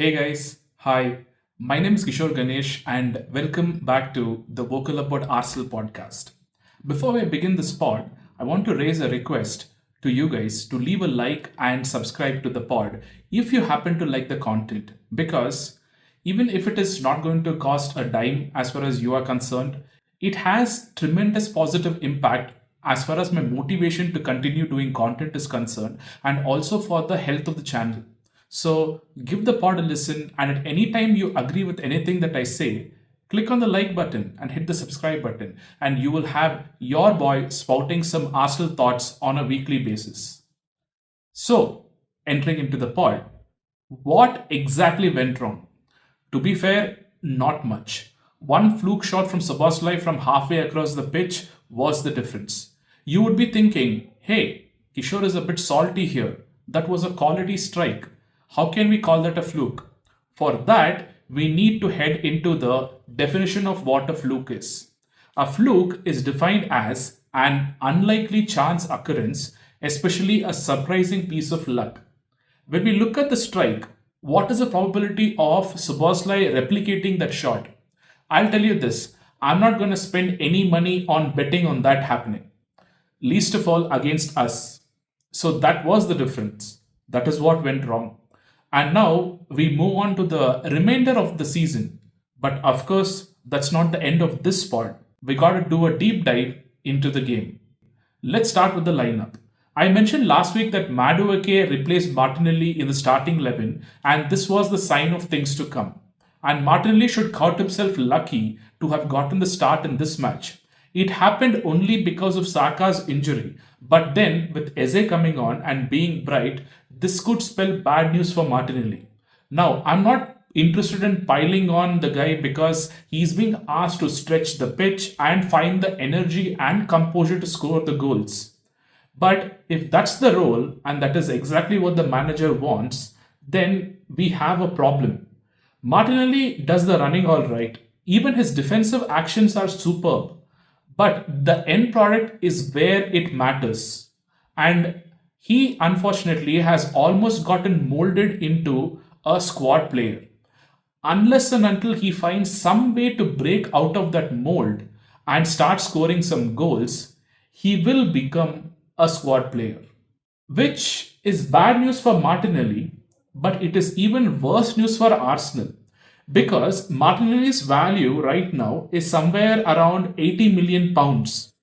Hey guys, hi. My name is Kishore Ganesh and welcome back to the Vocal About Arsenal podcast. Before I begin this pod, I want to raise a request to you guys to leave a like and subscribe to the pod if you happen to like the content because even if it is not going to cost a dime as far as you are concerned, it has tremendous positive impact as far as my motivation to continue doing content is concerned and also for the health of the channel. So give the pod a listen, and at any time you agree with anything that I say, click on the like button and hit the subscribe button, and you will have your boy spouting some Arsenal thoughts on a weekly basis. So, entering into the pod, what exactly went wrong? To be fair, not much. One fluke shot from Szoboszlai from halfway across the pitch was the difference. You would be thinking, hey, Kishore is a bit salty here. That was a quality strike. How can we call that a fluke? For that, we need to head into the definition of what a fluke is. A fluke is defined as an unlikely chance occurrence, especially a surprising piece of luck. When we look at the strike, what is the probability of Szoboszlai replicating that shot? I'll tell you this, I'm not going to spend any money on betting on that happening, least of all against us. So that was the difference. That is what went wrong. And now we move on to the remainder of the season. But of course, that's not the end of this part. We got to do a deep dive into the game. Let's start with the lineup. I mentioned last week that Madueke replaced Martinelli in the starting 11, and this was the sign of things to come. And Martinelli should count himself lucky to have gotten the start in this match. It happened only because of Saka's injury, but then with Eze coming on and being bright, this could spell bad news for Martinelli. Now, I'm not interested in piling on the guy because he's being asked to stretch the pitch and find the energy and composure to score the goals. But if that's the role and that is exactly what the manager wants, then we have a problem. Martinelli does the running all right. Even his defensive actions are superb. But the end product is where it matters. And he unfortunately has almost gotten molded into a squad player. Unless and until he finds some way to break out of that mold and start scoring some goals, he will become a squad player. Which is bad news for Martinelli, but it is even worse news for Arsenal. Because Martinelli's value right now is somewhere around 80 million pounds.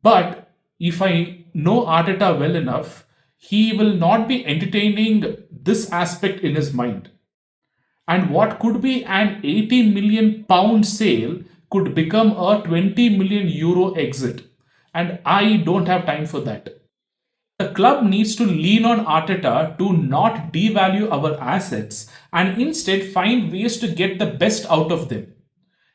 But if I know Arteta well enough, he will not be entertaining this aspect in his mind. And what could be an 80 million pound sale could become a 20 million euro exit. And I don't have time for that. The club needs to lean on Arteta to not devalue our assets and instead find ways to get the best out of them.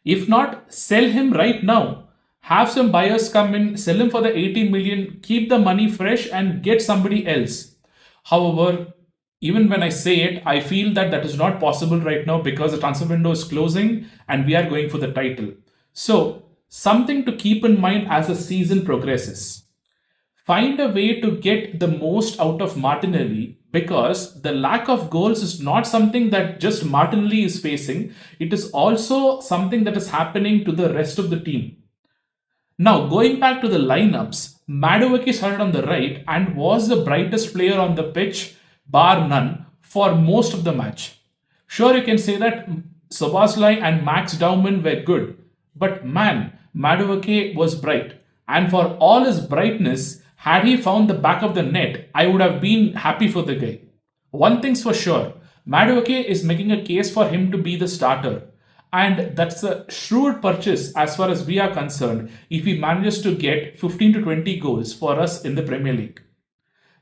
If not, sell him right now. Have some buyers come in, sell him for the 80 million, keep the money fresh and get somebody else. However, even when I say it, I feel that that is not possible right now because the transfer window is closing and we are going for the title. So, something to keep in mind as the season progresses. Find a way to get the most out of Martinelli because the lack of goals is not something that just Martinelli is facing. It is also something that is happening to the rest of the team. Now, going back to the lineups, Madueke started on the right and was the brightest player on the pitch, bar none, for most of the match. Sure, you can say that Szoboszlai and Max Dauman were good, but man, Madueke was bright. And for all his brightness, had he found the back of the net, I would have been happy for the guy. One thing's for sure, Madueke is making a case for him to be the starter. And that's a shrewd purchase as far as we are concerned if he manages to get 15 to 20 goals for us in the Premier League.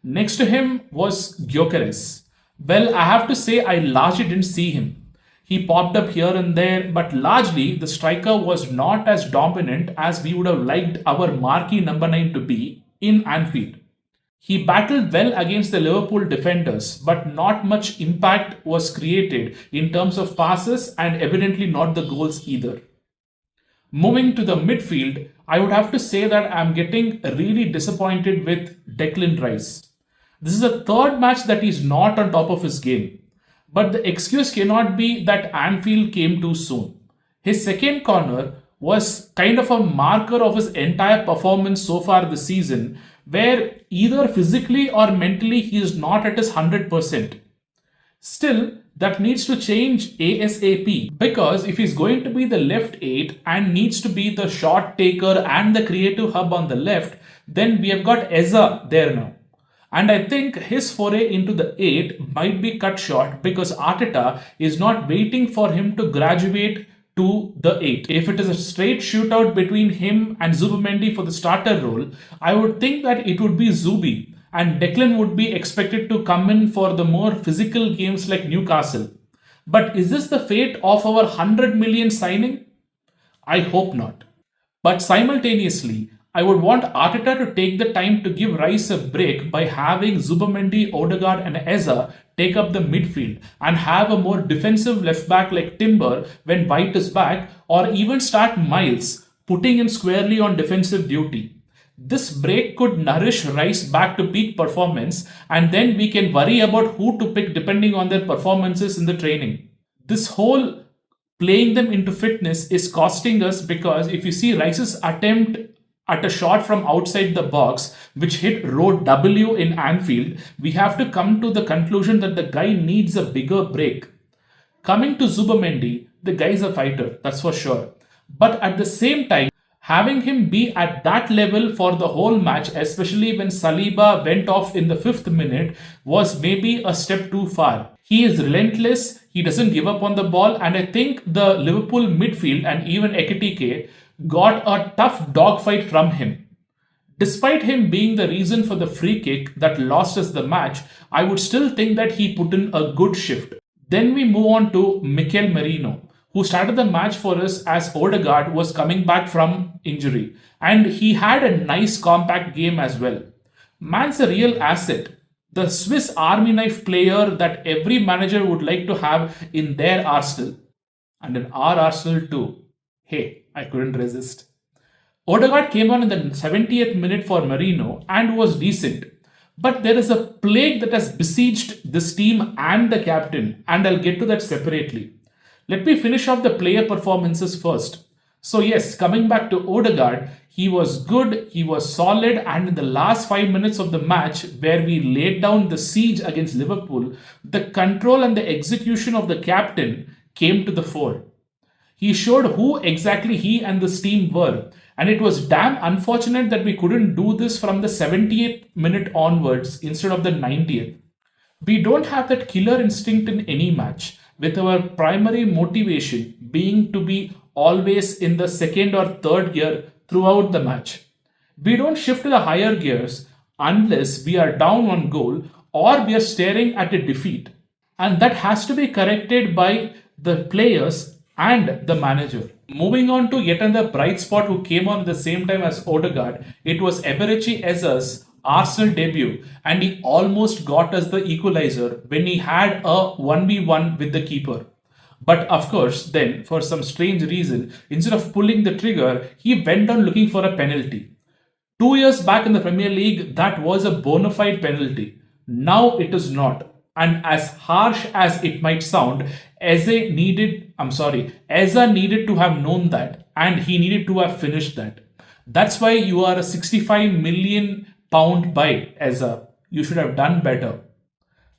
Next to him was Gyökeres. Well, I have to say I largely didn't see him. He popped up here and there, but largely the striker was not as dominant as we would have liked our marquee number 9 to be in Anfield. He battled well against the Liverpool defenders, but not much impact was created in terms of passes and evidently not the goals either. Moving to the midfield, I would have to say that I'm getting really disappointed with Declan Rice. This is the third match that he's not on top of his game. But the excuse cannot be that Anfield came too soon. His second corner was kind of a marker of his entire performance so far this season, where either physically or mentally he is not at his 100%. Still, that needs to change ASAP, because if he's going to be the left 8 and needs to be the shot taker and the creative hub on the left, then we have got Eza there now. And I think his foray into the 8 might be cut short because Arteta is not waiting for him to graduate to the 8. If it is a straight shootout between him and Zubimendi for the starter role, I would think that it would be Zubi and Declan would be expected to come in for the more physical games like Newcastle. But is this the fate of our 100 million signing? I hope not. But simultaneously, I would want Arteta to take the time to give Rice a break by having Zubimendi, Odegaard and Eza take up the midfield and have a more defensive left back like Timber when White is back, or even start Miles, putting him squarely on defensive duty. This break could nourish Rice back to peak performance, and then we can worry about who to pick depending on their performances in the training. This whole playing them into fitness is costing us, because if you see Rice's attempt at a shot from outside the box, which hit row W in Anfield, we have to come to the conclusion that the guy needs a bigger break. Coming to Zubimendi, the guy's a fighter, that's for sure. But at the same time, having him be at that level for the whole match, especially when Saliba went off in the 5th minute, was maybe a step too far. He is relentless, he doesn't give up on the ball, and I think the Liverpool midfield and even Ekitike got a tough dogfight from him. Despite him being the reason for the free kick that lost us the match, I would still think that he put in a good shift. Then we move on to Mikel Merino, who started the match for us as Odegaard was coming back from injury, and he had a nice compact game as well. Man's a real asset, the Swiss army knife player that every manager would like to have in their arsenal, and in our arsenal too. Hey, I couldn't resist. Odegaard came on in the 70th minute for Merino and was decent. But there is a plague that has besieged this team and the captain, and I'll get to that separately. Let me finish off the player performances first. So yes, coming back to Odegaard, he was good, he was solid, and in the last 5 minutes of the match where we laid down the siege against Liverpool, the control and the execution of the captain came to the fore. He showed who exactly he and this team were, and it was damn unfortunate that we couldn't do this from the 70th minute onwards instead of the 90th. We don't have that killer instinct in any match, with our primary motivation being to be always in the second or third gear throughout the match. We don't shift to the higher gears unless we are down on goal or we are staring at a defeat. And that has to be corrected by the players and the manager. Moving on to yet another bright spot who came on at the same time as Odegaard, it was Eberechi Eze's Arsenal debut, and he almost got us the equalizer when he had a 1v1 with the keeper. But of course, then, for some strange reason, instead of pulling the trigger, he went on looking for a penalty. 2 years back in the Premier League, that was a bona fide penalty. Now it is not. And as harsh as it might sound, Eza needed to have known that, and he needed to have finished that. That's why you are a 65 million pound buy, Eza. You should have done better.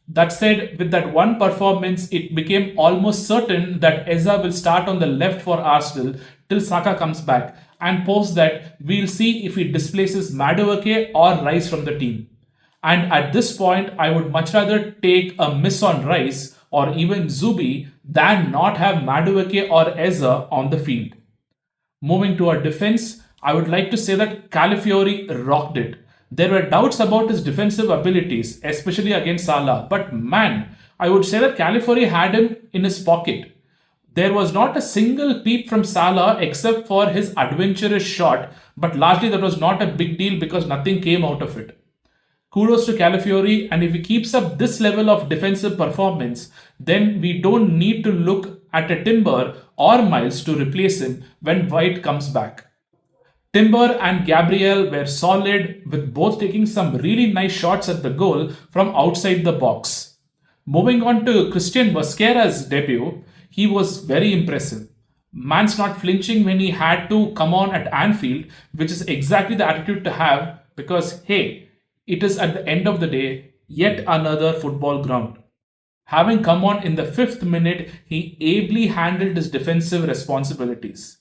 That said, with that one performance, it became almost certain that Eza will start on the left for Arsenal till Saka comes back, and post that we'll see if he displaces Madueke or Rice from the team. And at this point, I would much rather take a miss on Rice or even Zubi than not have Madueke or Eza on the field. Moving to our defense, I would like to say that Calafiori rocked it. There were doubts about his defensive abilities, especially against Salah, but man, I would say that Calafiori had him in his pocket. There was not a single peep from Salah except for his adventurous shot, but largely that was not a big deal because nothing came out of it. Kudos to Calafiori, and if he keeps up this level of defensive performance, then we don't need to look at a Timber or Miles to replace him when White comes back. Timber and Gabriel were solid, with both taking some really nice shots at the goal from outside the box. Moving on to Christian Busquera's debut, he was very impressive. Man's not flinching when he had to come on at Anfield, which is exactly the attitude to have because, hey, it is at the end of the day yet another football ground. Having come on in the fifth minute, he ably handled his defensive responsibilities.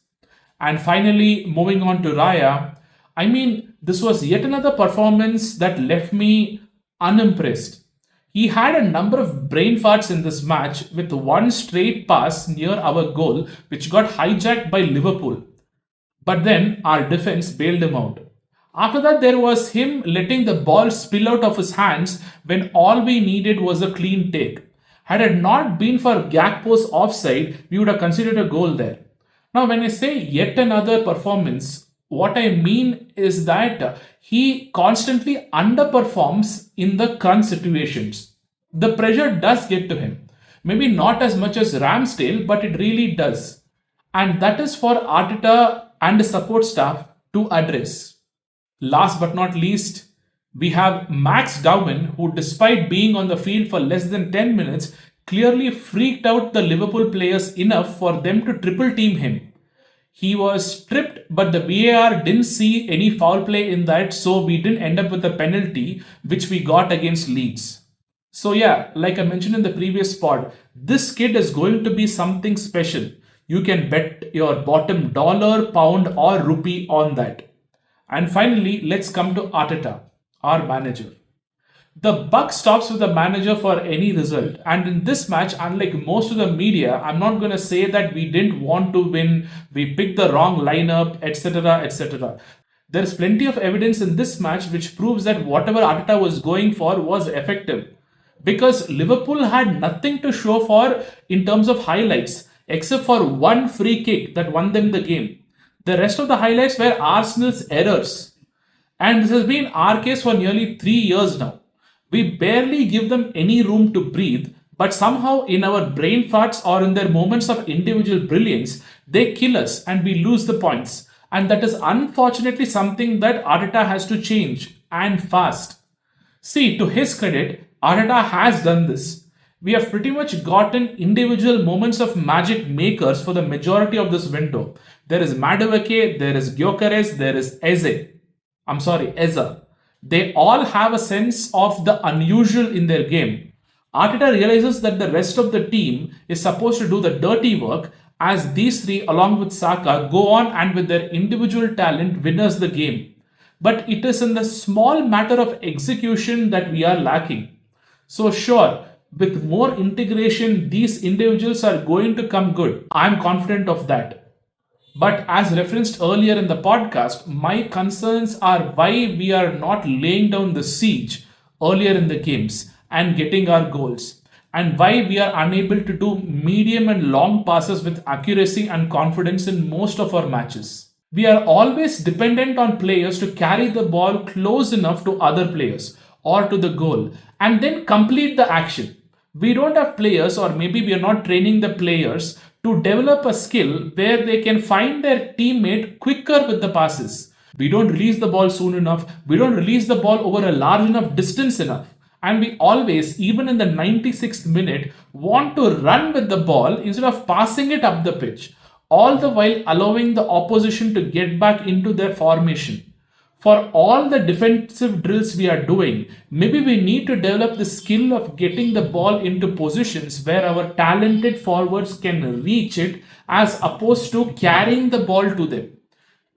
And finally, moving on to Raya, I mean, this was yet another performance that left me unimpressed. He had a number of brain farts in this match with one straight pass near our goal, which got hijacked by Liverpool. But then our defense bailed him out. After that, there was him letting the ball spill out of his hands when all we needed was a clean take. Had it not been for Gakpo's offside, we would have considered a goal there. Now, when I say yet another performance, what I mean is that he constantly underperforms in the crunch situations. The pressure does get to him. Maybe not as much as Ramsdale, but it really does. And that is for Arteta and the support staff to address. Last but not least, we have Max Dowman, who, despite being on the field for less than 10 minutes, clearly freaked out the Liverpool players enough for them to triple team him. He was tripped, but the VAR didn't see any foul play in that, so we didn't end up with a penalty which we got against Leeds. So, yeah, like I mentioned in the previous pod, this kid is going to be something special. You can bet your bottom dollar, pound, or rupee on that. And finally, let's come to Arteta, our manager. The buck stops with the manager for any result. And in this match, unlike most of the media, I'm not going to say that we didn't want to win, we picked the wrong lineup, etc. etc. There's plenty of evidence in this match which proves that whatever Arteta was going for was effective. Because Liverpool had nothing to show for in terms of highlights, except for one free kick that won them the game. The rest of the highlights were Arsenal's errors. And this has been our case for nearly 3 years now. We barely give them any room to breathe, but somehow in our brain farts or in their moments of individual brilliance, they kill us and we lose the points. And that is unfortunately something that Arteta has to change, and fast. See, to his credit, Arteta has done this. We have pretty much gotten individual moments of magic makers for the majority of this window. There is Madueke, there is Gyökeres, there is Eza. They all have a sense of the unusual in their game. Arteta realizes that the rest of the team is supposed to do the dirty work, as these three, along with Saka, go on and with their individual talent win us the game. But it is in the small matter of execution that we are lacking. So sure, with more integration, these individuals are going to come good. I'm confident of that. But as referenced earlier in the podcast, my concerns are why we are not laying down the siege earlier in the games and getting our goals, and why we are unable to do medium and long passes with accuracy and confidence in most of our matches. We are always dependent on players to carry the ball close enough to other players or to the goal and then complete the action. We don't have players, or maybe we are not training the players to develop a skill where they can find their teammate quicker with the passes. We don't release the ball soon enough. We don't release the ball over a large enough distance enough. And we always, even in the 96th minute, want to run with the ball instead of passing it up the pitch, all the while allowing the opposition to get back into their formation. For all the defensive drills we are doing, maybe we need to develop the skill of getting the ball into positions where our talented forwards can reach it, as opposed to carrying the ball to them.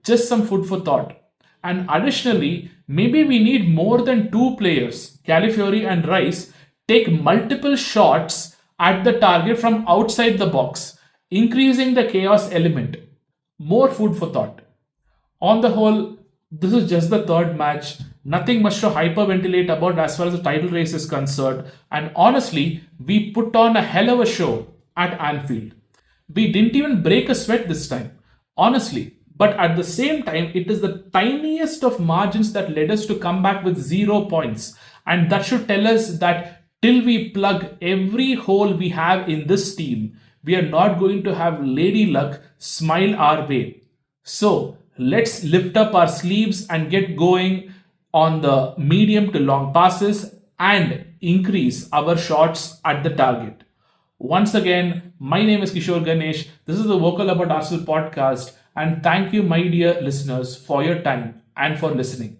Just some food for thought. And additionally, maybe we need more than two players, Calafiori and Rice, take multiple shots at the target from outside the box, increasing the chaos element. More food for thought. On the whole, this is just the third match. Nothing much to hyperventilate about as far as the title race is concerned. And honestly, we put on a hell of a show at Anfield. We didn't even break a sweat this time. Honestly. But at the same time, it is the tiniest of margins that led us to come back with 0 points. And that should tell us that till we plug every hole we have in this team, we are not going to have lady luck smile our way. So, let's lift up our sleeves and get going on the medium to long passes. And increase our shots at the target. Once again, my name is Kishore Ganesh. This is the Vocal About Arsenal podcast, and thank you, my dear listeners, for your time and for listening.